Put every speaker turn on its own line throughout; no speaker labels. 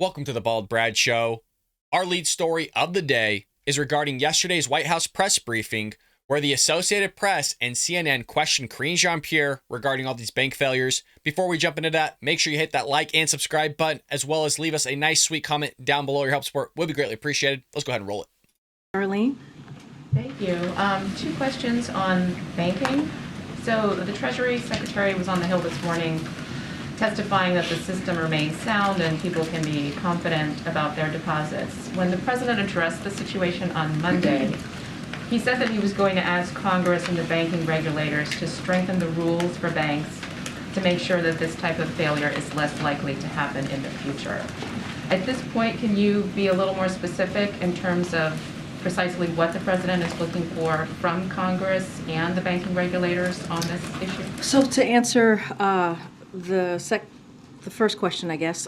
Welcome to the Bald Brad Show. Our lead story of the day is regarding yesterday's White House press briefing where the Associated Press and CNN questioned Karine Jean-Pierre regarding all these bank failures. Before we jump into that, make sure you hit that like and subscribe button, as well as leave us a nice, sweet comment down below. Your help support would be greatly appreciated. Let's go ahead and roll it.
Arlene?
Thank you. Two questions on banking. So the Treasury Secretary was on the Hill this morning testifying that the system remains sound and people can be confident about their deposits. When the president addressed the situation on Monday, he said that he was going to ask Congress and the banking regulators to strengthen the rules for banks to make sure that this type of failure is less likely to happen in the future. At this point, can you be a little more specific in terms of precisely what the president is looking for from Congress and the banking regulators on this issue?
So to answer the first question, I guess,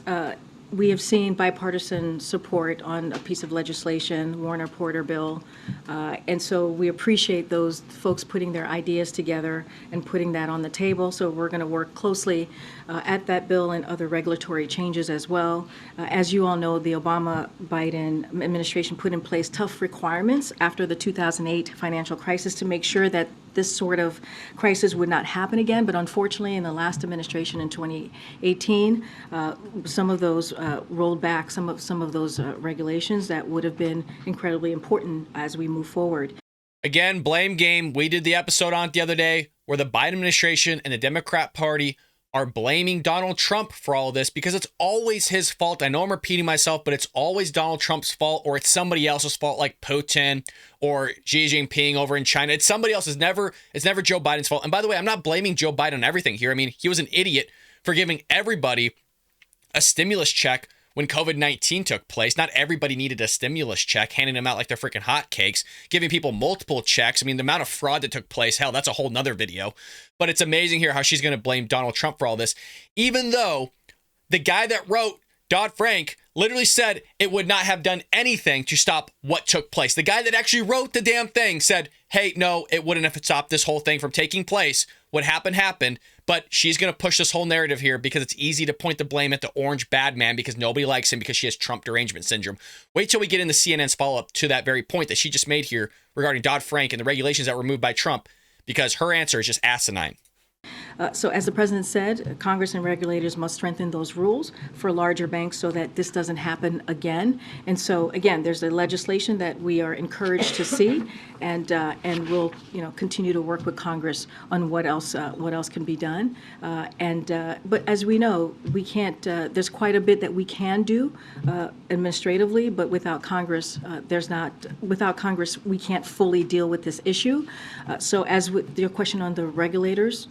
we have seen bipartisan support on a piece of legislation, Warner-Porter bill, and so we appreciate those folks putting their ideas together and putting that on the table. So we're going to work closely at that bill and other regulatory changes as well. As you all know, the Obama-Biden administration put in place tough requirements after the 2008 financial crisis to make sure that this sort of crisis would not happen again. But unfortunately, in the last administration in 2018, some of those rolled back some of those regulations that would have been incredibly important as we move forward.
Again, blame game. We did the episode on it the other day where the Biden administration and the Democrat Party are blaming Donald Trump for all of this because it's always his fault. I know I'm repeating myself, but it's always Donald Trump's fault, or it's somebody else's fault, like Putin or Xi Jinping over in China. It's somebody else. It's never Joe Biden's fault. And by the way, I'm not blaming Joe Biden on everything here. I mean, he was an idiot for giving everybody a stimulus check when COVID-19 took place. Not everybody needed a stimulus check, handing them out like they're freaking hotcakes, giving people multiple checks. I mean, the amount of fraud that took place, hell, that's a whole nother video. But it's amazing here how she's going to blame Donald Trump for all this, even though the guy that wrote Dodd-Frank literally said it would not have done anything to stop what took place. The guy that actually wrote the damn thing said, hey, no, it wouldn't have stopped this whole thing from taking place. What happened. But she's going to push this whole narrative here because it's easy to point the blame at the orange bad man because nobody likes him because she has Trump derangement syndrome. Wait till we get into CNN's follow-up to that very point that she just made here regarding Dodd-Frank and the regulations that were removed by Trump, because her answer is just asinine.
So as the president said, Congress and regulators must strengthen those rules for larger banks so that this doesn't happen again. And so, again, there's a legislation that we are encouraged to see, and we'll continue to work with Congress on what else can be done. But as we know, we can't. There's quite a bit that we can do administratively, but without Congress, Without Congress, we can't fully deal with this issue. So, as with your question on the regulators.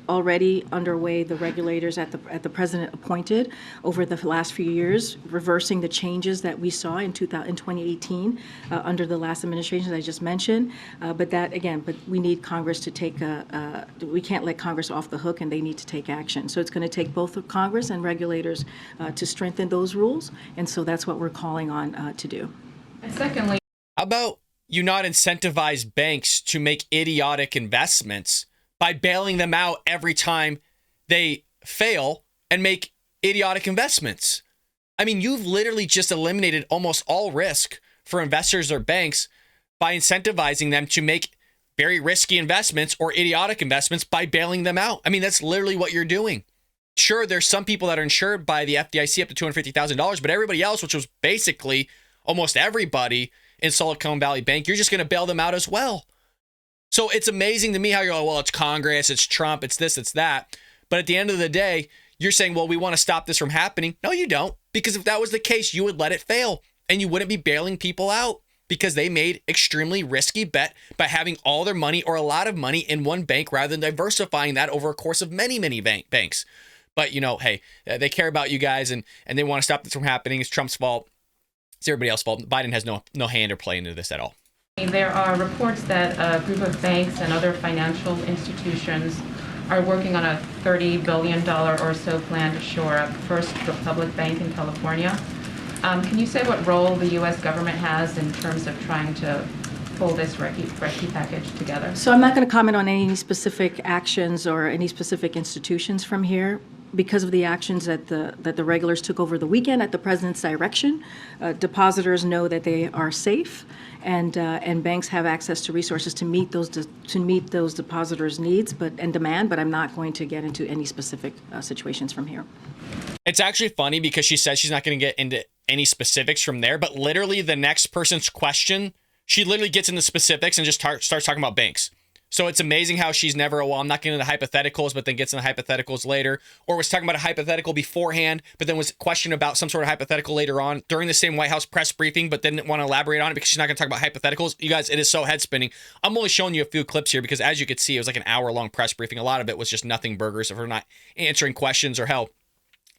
Already underway, the regulators at the president appointed over the last few years, reversing the changes that we saw in 2018 under the last administration that I just mentioned. But we need Congress to take we can't let Congress off the hook, and they need to take action. So it's going to take both Congress and regulators to strengthen those rules, and so that's what we're calling on to do.
And secondly,
how about you not incentivize banks to make idiotic investments by bailing them out every time they fail and make idiotic investments? I mean, you've literally just eliminated almost all risk for investors or banks by incentivizing them to make very risky investments or idiotic investments by bailing them out. I mean, that's literally what you're doing. Sure, there's some people that are insured by the FDIC up to $250,000, but everybody else, which was basically almost everybody in Silicon Valley Bank, you're just going to bail them out as well. So it's amazing to me how you're like, well, it's Congress, it's Trump, it's this, it's that. But at the end of the day, you're saying, well, we want to stop this from happening. No, you don't. Because if that was the case, you would let it fail and you wouldn't be bailing people out because they made extremely risky bet by having all their money or a lot of money in one bank rather than diversifying that over a course of many, many banks. But, hey, they care about you guys and they want to stop this from happening. It's Trump's fault. It's everybody else's fault. Biden has no hand or play into this at all.
There are reports that a group of banks and other financial institutions are working on a $30 billion or so plan to shore up First Republic Bank in California. Can you say what role the U.S. government has in terms of trying to pull this rescue package together?
So I'm not going to comment on any specific actions or any specific institutions from here. because of the actions that the regulators took over the weekend at the president's direction, depositors know that they are safe, and banks have access to resources to meet those depositors' needs and demand. But I'm not going to get into any specific situations from here.
It's actually funny because she says she's not going to get into any specifics from there, but literally the next person's question, she literally gets into specifics and just starts talking about banks. So it's amazing how she's never, well, I'm not getting into hypotheticals, but then gets into hypotheticals later, or was talking about a hypothetical beforehand, but then was questioned about some sort of hypothetical later on during the same White House press briefing, but didn't want to elaborate on it because she's not going to talk about hypotheticals. You guys, it is so head spinning. I'm only showing you a few clips here because as you could see, it was like an hour-long press briefing. A lot of it was just nothing burgers of her not answering questions or hell,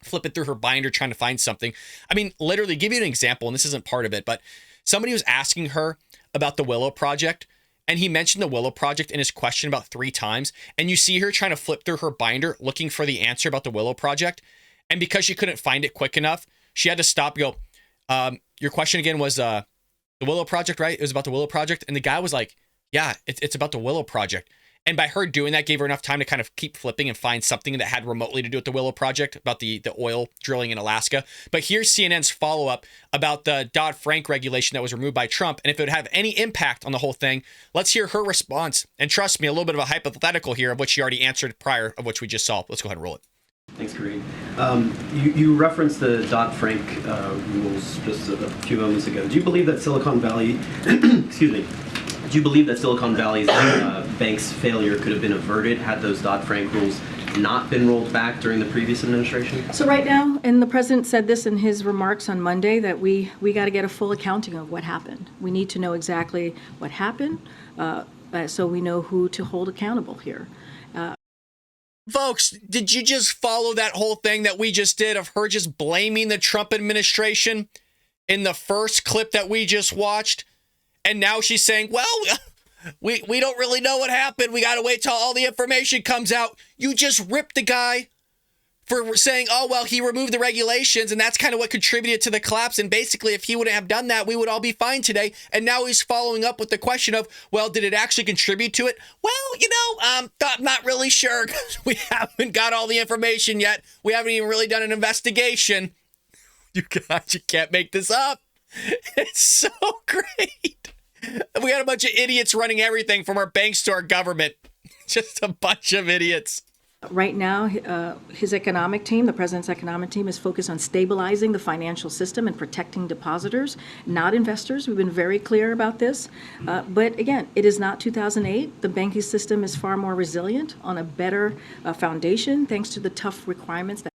flipping through her binder trying to find something. I mean, literally, give you an example, and this isn't part of it, but somebody was asking her about the Willow Project, and he mentioned the Willow Project in his question about 3 times. And you see her trying to flip through her binder looking for the answer about the Willow Project. And because she couldn't find it quick enough, she had to stop and go, your question again was the Willow Project, right? It was about the Willow Project. And the guy was like, yeah, it's about the Willow Project. And by her doing that, gave her enough time to kind of keep flipping and find something that had remotely to do with the Willow Project, about the oil drilling in Alaska. But here's CNN's follow-up about the Dodd-Frank regulation that was removed by Trump, and if it would have any impact on the whole thing. Let's hear her response. And trust me, a little bit of a hypothetical here of which she already answered prior, of which we just saw. Let's go ahead and roll it.
Thanks, Karine. You referenced the Dodd-Frank rules just a few moments ago. Do you believe that Silicon Valley, excuse me, do you believe that Silicon Valley's bank's failure could have been averted had those Dodd-Frank rules not been rolled back during the previous administration?
So right now, and the president said this in his remarks on Monday, that we got to get a full accounting of what happened. We need to know exactly what happened, so we know who to hold accountable here.
Folks, did you just follow that whole thing that we just did of her just blaming the Trump administration in the first clip that we just watched? And now she's saying, well, we don't really know what happened. We got to wait till all the information comes out. You just ripped the guy for saying, oh, well, he removed the regulations, and that's kind of what contributed to the collapse. And basically, if he wouldn't have done that, we would all be fine today. And now he's following up with the question of, well, did it actually contribute to it? Well, not really sure, because we haven't got all the information yet. We haven't even really done an investigation. You guys, you can't make this up. It's so great. We got a bunch of idiots running everything from our banks to our government. Just a bunch of idiots.
Right now, his economic team, the president's economic team, is focused on stabilizing the financial system and protecting depositors, not investors. We've been very clear about this. But again, it is not 2008. The banking system is far more resilient on a better foundation, thanks to the tough requirements that.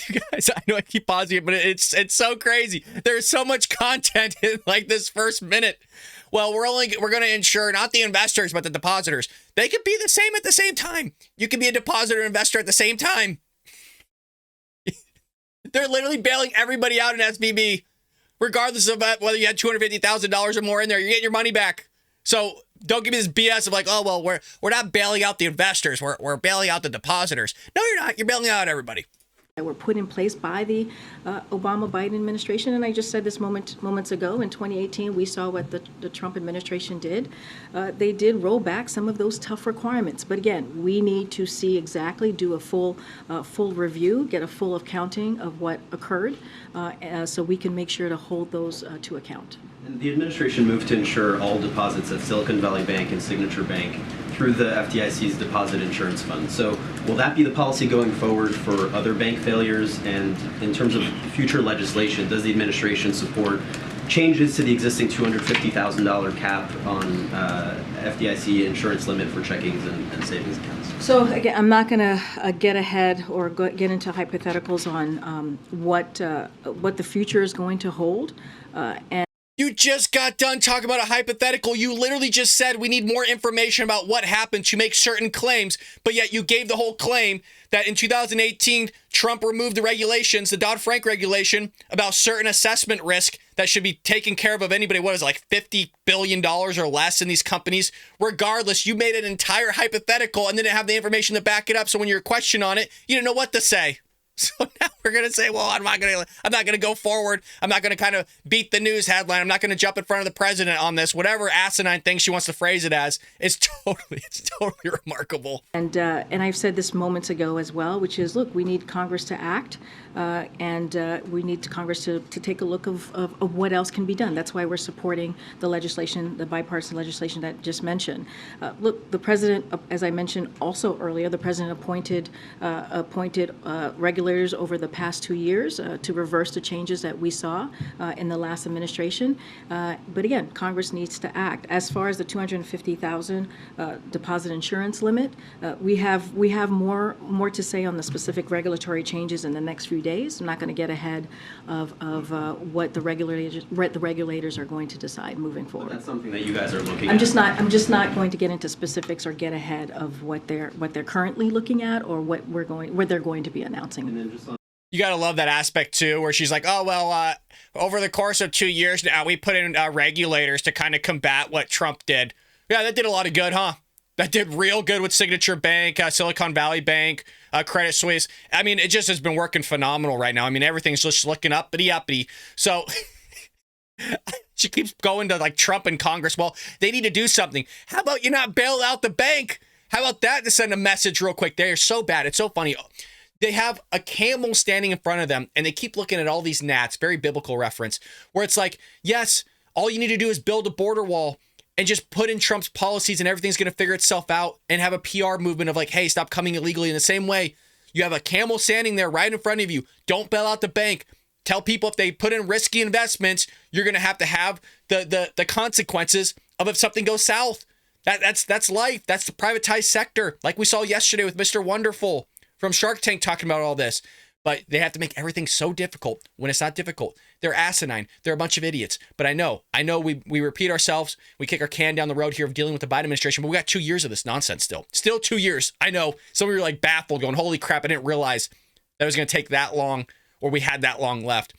You guys, I know I keep pausing it, but it's so crazy. There's so much content in like this first minute. Well, we're going to ensure not the investors, but the depositors. They could be the same at the same time. You can be a depositor investor at the same time. They're literally bailing everybody out in SVB, regardless of whether you had $250,000 or more in there. You're getting your money back. So don't give me this BS of like, oh, well, we're not bailing out the investors. We're bailing out the depositors. No, you're not. You're bailing out everybody.
That were put in place by the Obama-Biden administration. And I just said this moments ago, in 2018, we saw what the Trump administration did. They did roll back some of those tough requirements. But again, we need to see exactly, do a full review, get a full accounting of what occurred, so we can make sure to hold those to account.
And the administration moved to insure all deposits at Silicon Valley Bank and Signature Bank through the FDIC's Deposit Insurance Fund. So will that be the policy going forward for other bank failures? And in terms of future legislation, does the administration support changes to the existing $250,000 cap on FDIC insurance limit for checkings and savings accounts?
So again, I'm not going to get ahead or get into hypotheticals on what the future is going to hold.
You just got done talking about a hypothetical. You literally just said we need more information about what happened to make certain claims, but yet you gave the whole claim that in 2018, Trump removed the regulations, the Dodd-Frank regulation, about certain assessment risk that should be taken care of anybody, what is it, like $50 billion or less in these companies. Regardless, you made an entire hypothetical and didn't have the information to back it up, so when you're questioned on it, you didn't know what to say. So now we're going to say, well, I'm not going to go forward. I'm not going to kind of beat the news headline. I'm not going to jump in front of the president on this. Whatever asinine thing she wants to phrase it as, it's totally remarkable.
And I've said this moments ago as well, which is, look, we need Congress to act, and we need Congress to take a look of what else can be done. That's why we're supporting the legislation, the bipartisan legislation that I just mentioned. Look, the president, as I mentioned also earlier, the president appointed regulators over the past 2 years to reverse the changes that we saw in the last administration. But again, Congress needs to act. As far as the $250,000 deposit insurance limit, we have more to say on the specific regulatory changes in the next few days. I'm not going to get ahead of what the regulators are going to decide moving forward.
But that's something that you guys are looking at.
I'm just not going to get into specifics or get ahead of what they're currently looking at or what they're going to be announcing.
And then just
You got to love that aspect, too, where she's like, oh, well, over the course of 2 years now, we put in regulators to kind of combat what Trump did. Yeah, that did a lot of good, huh? That did real good with Signature Bank, Silicon Valley Bank, Credit Suisse. I mean, it just has been working phenomenal right now. I mean, everything's just looking uppity. So she keeps going to, like, Trump and Congress. Well, they need to do something. How about you not bail out the bank? How about that to send a message real quick? They're so bad. It's so funny. They have a camel standing in front of them, and they keep looking at all these gnats, very biblical reference, where it's like, yes, all you need to do is build a border wall and just put in Trump's policies and everything's going to figure itself out, and have a PR movement of like, hey, stop coming illegally. In the same way, you have a camel standing there right in front of you. Don't bail out the bank. Tell people if they put in risky investments, you're going to have the consequences of if something goes south. That's life. That's the privatized sector, like we saw yesterday with Mr. Wonderful from Shark Tank talking about all this. But they have to make everything so difficult when it's not difficult. They're asinine. They're a bunch of idiots. But I know we repeat ourselves. We kick our can down the road here of dealing with the Biden administration, but we got 2 years of this nonsense still. Still 2 years. I know. Some of you are like baffled going, holy crap, I didn't realize that it was going to take that long, or we had that long left.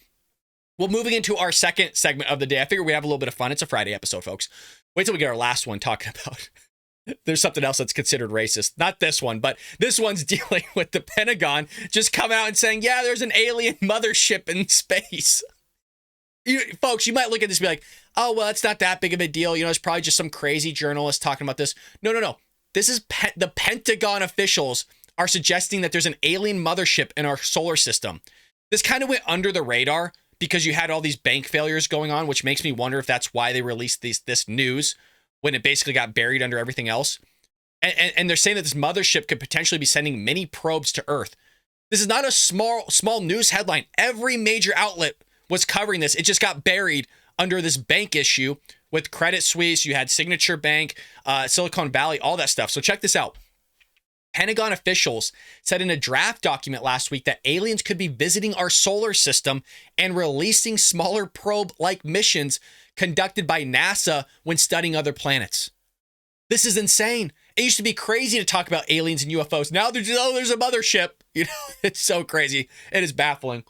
Well, moving into our second segment of the day, I figure we have a little bit of fun. It's a Friday episode, folks. Wait till we get our last one talking about there's something else that's considered racist. Not this one, but this one's dealing with the Pentagon just coming out and saying, yeah, there's an alien mothership in space. Folks, you might look at this and be like, oh, well, it's not that big of a deal. You know, it's probably just some crazy journalist talking about this. No. This is the Pentagon officials are suggesting that there's an alien mothership in our solar system. This kind of went under the radar because you had all these bank failures going on, which makes me wonder if that's why they released this news when it basically got buried under everything else. And they're saying that this mothership could potentially be sending mini probes to Earth. This is not a small news headline. Every major outlet was covering this. It just got buried under this bank issue with Credit Suisse. You had Signature Bank, Silicon Valley, all that stuff. So check this out. Pentagon officials said in a draft document last week that aliens could be visiting our solar system and releasing smaller probe-like missions conducted by NASA when studying other planets. This is insane. It used to be crazy to talk about aliens and UFOs. Now there's a mothership. You know, it's so crazy. It is baffling.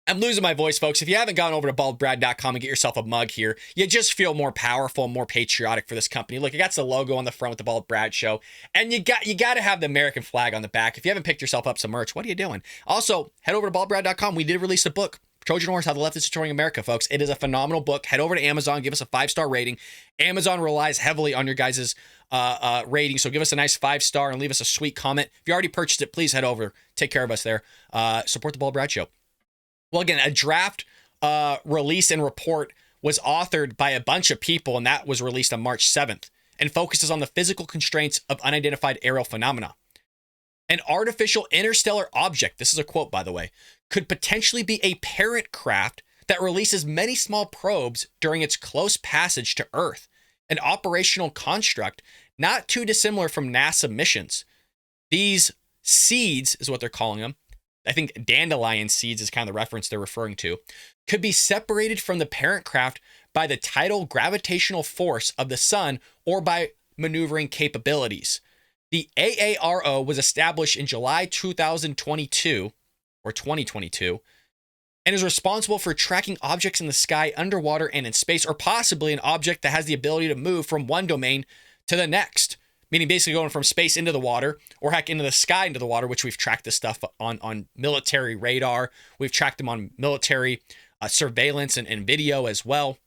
I'm losing my voice, folks. If you haven't gone over to baldbrad.com and get yourself a mug here, you just feel more powerful and more patriotic for this company. Look, it got the logo on the front with the Bald Brad Show, and you got to have the American flag on the back. If you haven't picked yourself up some merch, what are you doing? Also, head over to baldbrad.com. We did release a book, Trojan Horse: How the Left is Destroying America, folks. It is a phenomenal book. Head over to Amazon, give us a 5-star rating. Amazon relies heavily on your guys' rating, so give us a nice 5-star and leave us a sweet comment. If you already purchased it, please head over. Take care of us there. Support the Bald Brad Show. Well, again, a draft release and report was authored by a bunch of people, and that was released on March 7th, and focuses on the physical constraints of unidentified aerial phenomena. An artificial interstellar object, this is a quote, by the way, could potentially be a parent craft that releases many small probes during its close passage to Earth, an operational construct not too dissimilar from NASA missions. These seeds, is what they're calling them, I think dandelion seeds is kind of the reference they're referring to, could be separated from the parent craft by the tidal gravitational force of the sun or by maneuvering capabilities. The AARO was established in July 2022 or 2022 and is responsible for tracking objects in the sky, underwater, and in space, or possibly an object that has the ability to move from one domain to the next, meaning basically going from space into the water, or heck, into the sky into the water, which we've tracked this stuff on military radar. We've tracked them on military surveillance and video as well.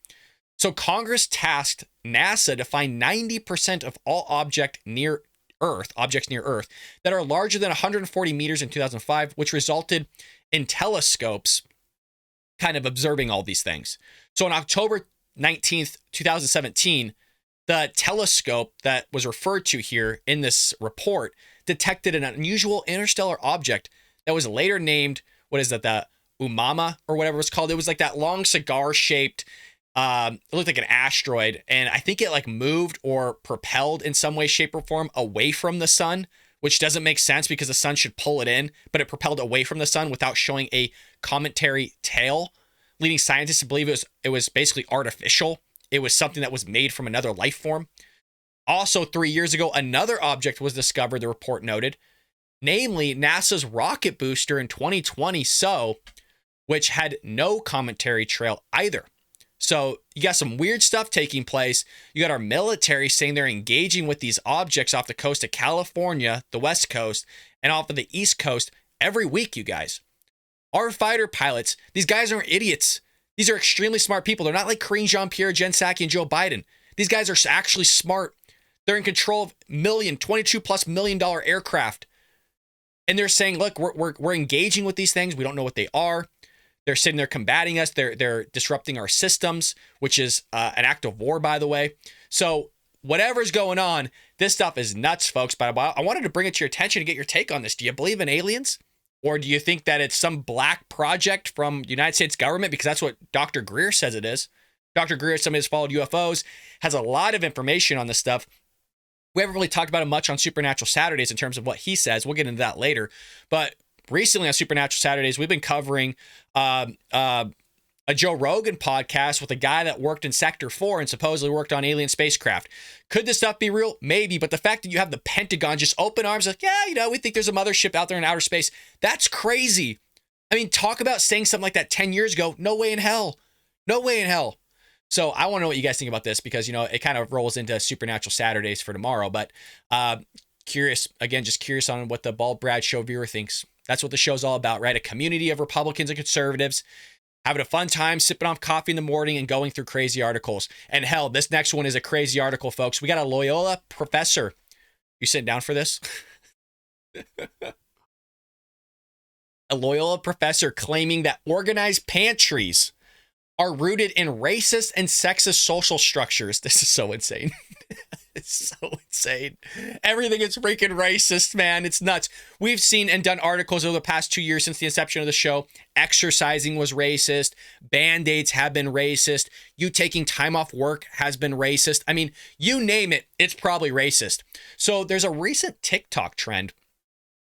So Congress tasked NASA to find 90% of all objects near Earth that are larger than 140 meters in 2005, which resulted in telescopes kind of observing all these things. So on October 19th, 2017, the telescope that was referred to here in this report detected an unusual interstellar object that was later named, the Umama or whatever it's called. It was like that long cigar-shaped, it looked like an asteroid, and I think it like moved or propelled in some way, shape, or form away from the sun, which doesn't make sense because the sun should pull it in, but it propelled away from the sun without showing a cometary tail, leading scientists to believe it was basically artificial. It was something that was made from another life form. Also, 3 years ago, another object was discovered, the report noted, namely NASA's rocket booster in 2020, which had no cometary trail either. So you got some weird stuff taking place. You got our military saying they're engaging with these objects off the coast of California, the West Coast, and off of the East Coast every week, you guys. Our fighter pilots, these guys aren't idiots. These are extremely smart people. They're not like Karine Jean-Pierre, Jen Psaki, and Joe Biden. These guys are actually smart. They're in control of $22+ million aircraft. And they're saying, look, we're engaging with these things. We don't know what they are. They're sitting there combating us. They're disrupting our systems, which is an act of war, by the way. So whatever's going on, this stuff is nuts, folks. But I wanted to bring it to your attention to get your take on this. Do you believe in aliens? Or do you think that it's some black project from the United States government? Because that's what Dr. Greer says it is. Dr. Greer, somebody who's followed UFOs, has a lot of information on this stuff. We haven't really talked about it much on Supernatural Saturdays in terms of what he says. We'll get into that later. But recently on Supernatural Saturdays, we've been covering a Joe Rogan podcast with a guy that worked in Sector 4 and supposedly worked on alien spacecraft. Could this stuff be real? Maybe. But the fact that you have the Pentagon just open arms, like, yeah, we think there's a mothership out there in outer space. That's crazy. I mean, talk about saying something like that 10 years ago. No way in hell. No way in hell. So I want to know what you guys think about this because, it kind of rolls into Supernatural Saturdays for tomorrow. But curious on what the Bald Brad Show viewer thinks. That's what the show's all about, right? A community of Republicans and conservatives having a fun time, sipping off coffee in the morning and going through crazy articles. And hell, this next one is a crazy article, folks. We got a Loyola professor. You sitting down for this? A Loyola professor claiming that organized pantries are rooted in racist and sexist social structures. This is so insane. It's so insane. Everything is freaking racist, man. It's nuts. We've seen and done articles over the past 2 years since the inception of the show. Exercising was racist. Band-Aids have been racist. You taking time off work has been racist. I mean, you name it, it's probably racist. So there's a recent TikTok trend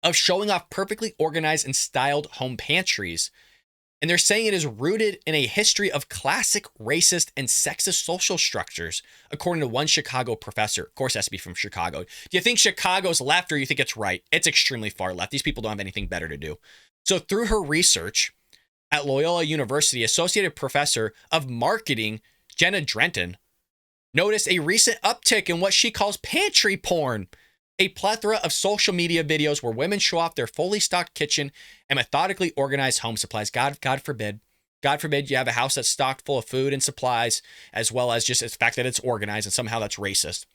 of showing off perfectly organized and styled home pantries. And they're saying it is rooted in a history of classic racist and sexist social structures, according to one Chicago professor. Of course, it has to be from Chicago. Do you think Chicago's left or you think it's right? It's extremely far left. These people don't have anything better to do. So through her research at Loyola University, Associated Professor of Marketing, Jenna Drenton, noticed a recent uptick in what she calls pantry porn. A plethora of social media videos where women show off their fully stocked kitchen and methodically organized home supplies. God forbid you have a house that's stocked full of food and supplies, as well as just the fact that it's organized, and somehow that's racist.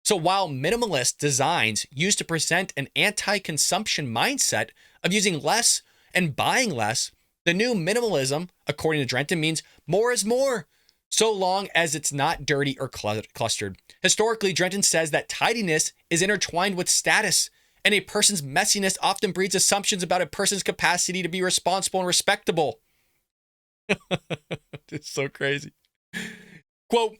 So while minimalist designs used to present an anti-consumption mindset of using less and buying less, the new minimalism, according to Drenton, means more is more, so long as it's not dirty or clustered. Historically, Drenton says that tidiness is intertwined with status, and a person's messiness often breeds assumptions about a person's capacity to be responsible and respectable. It's so crazy. Quote,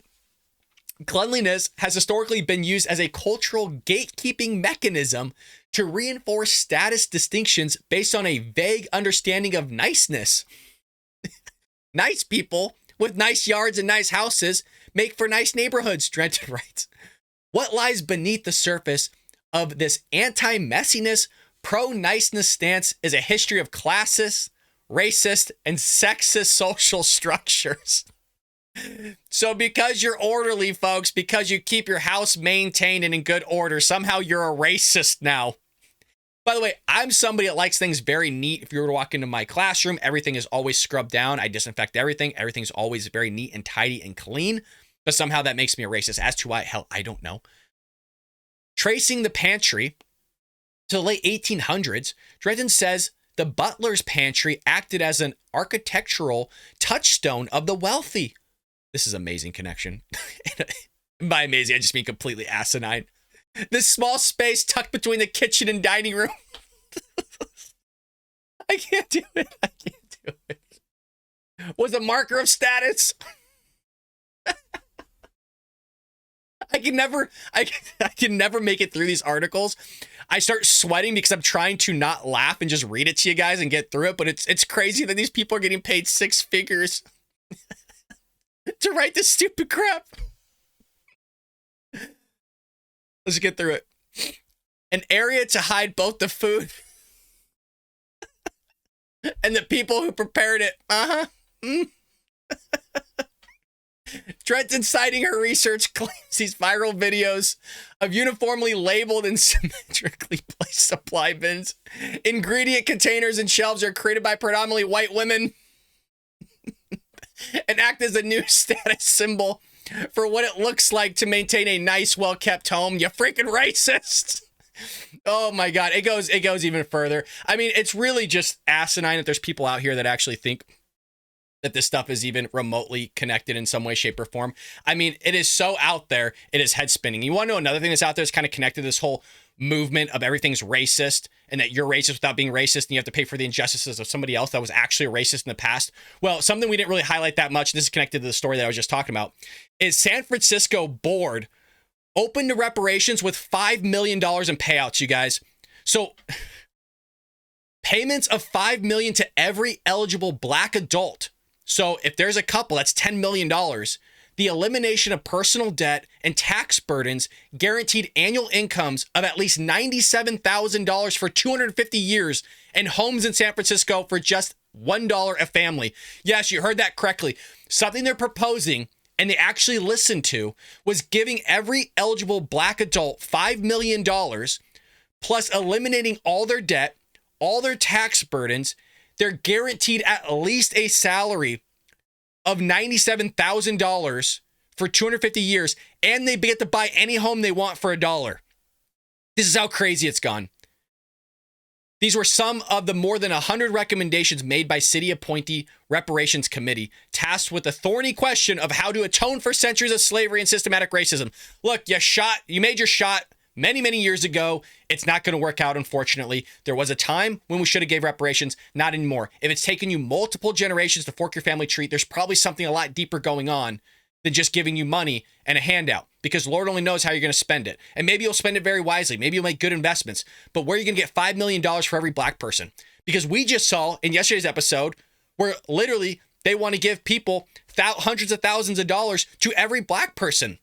cleanliness has historically been used as a cultural gatekeeping mechanism to reinforce status distinctions based on a vague understanding of niceness. Nice people with nice yards and nice houses make for nice neighborhoods, Drenton writes. What lies beneath the surface of this anti-messiness, pro-niceness stance is a history of classist, racist, and sexist social structures. So because you're orderly, folks, because you keep your house maintained and in good order, somehow you're a racist now. By the way, I'm somebody that likes things very neat. If you were to walk into my classroom, everything is always scrubbed down. I disinfect everything. Everything's always very neat and tidy and clean. But somehow that makes me a racist. As to why, hell, I don't know. Tracing the pantry to the late 1800s, Dresden says the butler's pantry acted as an architectural touchstone of the wealthy. This is an amazing connection. By amazing, I just mean completely asinine. This small space tucked between the kitchen and dining room. I can't do it. I can't do it. Was a marker of status. I can never make it through these articles. I start sweating because I'm trying to not laugh and just read it to you guys and get through it. But it's crazy that these people are getting paid 6 figures to write this stupid crap. Let's get through it. An area to hide both the food and the people who prepared it. Trenton, citing her research, claims these viral videos of uniformly labeled and symmetrically placed supply bins, ingredient containers, and shelves are created by predominantly white women and act as a new status symbol for what it looks like to maintain a nice, well-kept home. You freaking racist. Oh my God. It goes even further. I mean, it's really just asinine that there's people out here that actually think that this stuff is even remotely connected in some way, shape, or form. I mean, it is so out there. It is head spinning. You want to know another thing that's out there that's kind of connected to this whole movement of everything's racist and that you're racist without being racist and you have to pay for the injustices of somebody else that was actually a racist in the past? Well, something we didn't really highlight that much, this is connected to the story that I was just talking about, is San Francisco board open to reparations with $5 million in payouts, you guys. So payments of $5 million to every eligible black adult. So if there's a couple, that's $10 million. The elimination of personal debt and tax burdens, guaranteed annual incomes of at least $97,000 for 250 years, and homes in San Francisco for just $1 a family. Yes, you heard that correctly. Something they're proposing, and they actually listened to, was giving every eligible black adult $5 million, plus eliminating all their debt, all their tax burdens. They're guaranteed at least a salary of $97,000 for 250 years, and they get to buy any home they want for $1. This is how crazy it's gone. These were some of the more than 100 recommendations made by city appointee reparations committee, tasked with the thorny question of how to atone for centuries of slavery and systematic racism. Look, you made your shot many, many years ago. It's not going to work out, unfortunately. There was a time when we should have gave reparations, not anymore. If it's taken you multiple generations to fork your family tree, there's probably something a lot deeper going on than just giving you money and a handout, because Lord only knows how you're going to spend it. And maybe you'll spend it very wisely. Maybe you'll make good investments. But where are you going to get $5 million for every black person? Because we just saw in yesterday's episode where literally they want to give people hundreds of thousands of dollars to every black person.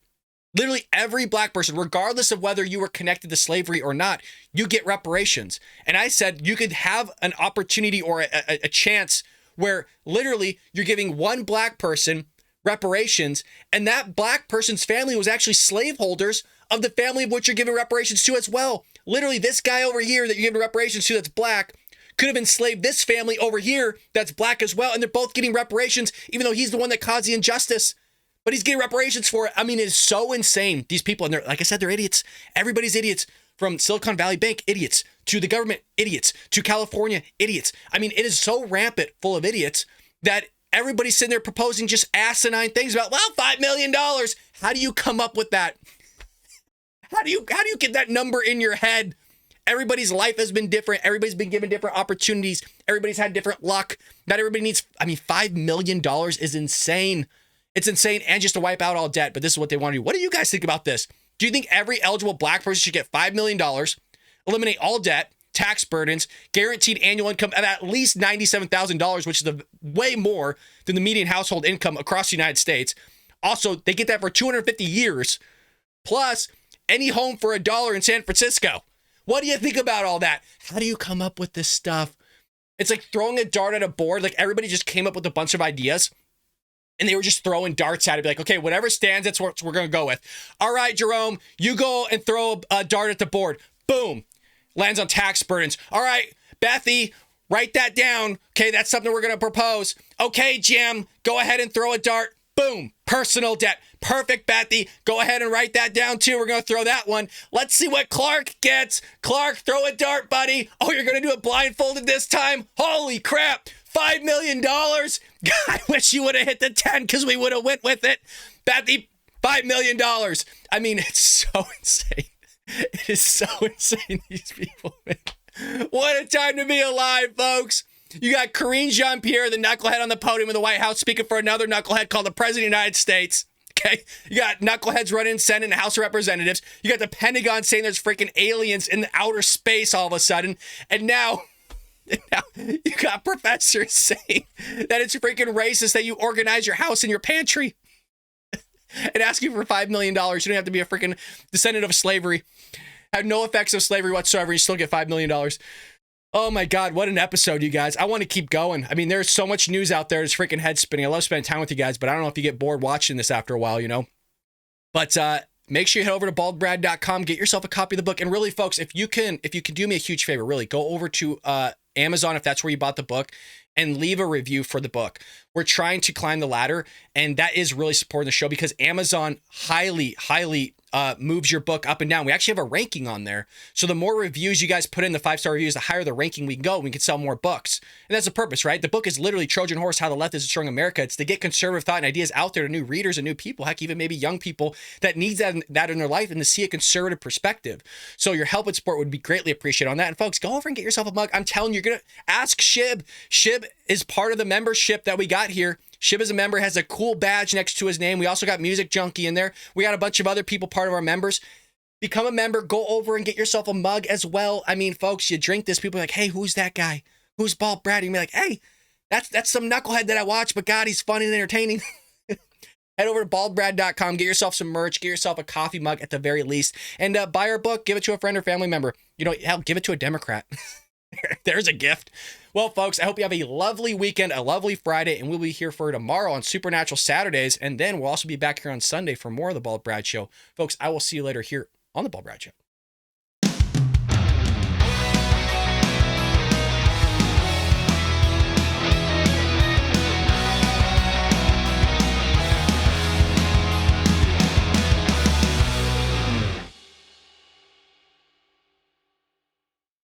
Literally every black person, regardless of whether you were connected to slavery or not, you get reparations. And I said you could have an opportunity or a chance where literally you're giving one black person reparations, and that black person's family was actually slaveholders of the family of which you're giving reparations to as well. Literally, this guy over here that you're giving reparations to that's black could have enslaved this family over here that's black as well, and they're both getting reparations, even though he's the one that caused the injustice. But he's getting reparations for it. I mean, it's so insane. These people, and they're, like I said, they're idiots. Everybody's idiots. From Silicon Valley Bank, idiots, to the government, idiots, to California, idiots. I mean, it is so rampant full of idiots that everybody's sitting there proposing just asinine things about, well, $5 million. How do you come up with that? How do you get that number in your head? Everybody's life has been different. Everybody's been given different opportunities. Everybody's had different luck. Not everybody needs, $5 million is insane. It's insane, and just to wipe out all debt, but this is what they want to do. What do you guys think about this? Do you think every eligible black person should get $5 million, eliminate all debt, tax burdens, guaranteed annual income of at least $97,000, which is way more than the median household income across the United States? Also, they get that for 250 years, plus any home for $1 in San Francisco. What do you think about all that? How do you come up with this stuff? It's like throwing a dart at a board. Like everybody just came up with a bunch of ideas. And they were just throwing darts at it, be like, okay, whatever stands, that's what we're going to go with. All right, Jerome, you go and throw a dart at the board. Boom. Lands on tax burdens. All right, Bethy, write that down. Okay, that's something we're going to propose. Okay, Jim, go ahead and throw a dart. Boom. Personal debt. Perfect, Bethy. Go ahead and write that down, too. We're going to throw that one. Let's see what Clark gets. Clark, throw a dart, buddy. Oh, you're going to do it blindfolded this time? Holy crap. $5 million. God, I wish you would have hit the 10 because we would have went with it. Bethy, $5 million. I mean, it's so insane. It is so insane, these people. What a time to be alive, folks. You got Karine Jean-Pierre, the knucklehead on the podium in the White House, speaking for another knucklehead called the President of the United States. Okay? You got knuckleheads running Senate and House of Representatives. You got the Pentagon saying there's freaking aliens in the outer space all of a sudden. And now you got professors saying that it's freaking racist that you organize your house in your pantry and ask you for $5 million. You don't have to be a freaking descendant of slavery. Have no effects of slavery whatsoever. You still get $5 million. Oh my God, what an episode, you guys. I want to keep going. I mean, there's so much news out there. It's freaking head spinning. I love spending time with you guys, but I don't know if you get bored watching this after a while, you know? But make sure you head over to baldbrad.com, get yourself a copy of the book. And really, folks, if you can do me a huge favor, really, go over to Amazon, if that's where you bought the book, and leave a review for the book. We're trying to climb the ladder, and that is really supporting the show because Amazon highly moves your book up and down. We actually have a ranking on there. So the more reviews you guys put in, the 5-star reviews, the higher the ranking we can go. We can sell more books. And that's the purpose, right? The book is literally Trojan Horse, How the Left is Destroying America. It's to get conservative thought and ideas out there to new readers and new people, heck, even maybe young people that needs that in their life and to see a conservative perspective. So your help and support would be greatly appreciated on that. And folks, go over and get yourself a mug. I'm telling you, you're going to ask Shib. Shib is part of the membership that we got here. Shib is a member, has a cool badge next to his name. We also got Music Junkie in there. We got a bunch of other people part of our members. Become a member, go over and get yourself a mug as well. I mean, folks, you drink this, people are like, hey, who's that guy? Who's Bald Brad? And you're like, hey, that's some knucklehead that I watch, but God, he's funny and entertaining. Head over to baldbrad.com, get yourself some merch, get yourself a coffee mug at the very least, and buy our book, give it to a friend or family member. You know, hell, give it to a Democrat. There's a gift. Well, folks, I hope you have a lovely weekend, a lovely Friday, and we'll be here for tomorrow on Supernatural Saturdays, and then we'll also be back here on Sunday for more of the Bald Brad Show. Folks, I will see you later here on the Bald Brad Show.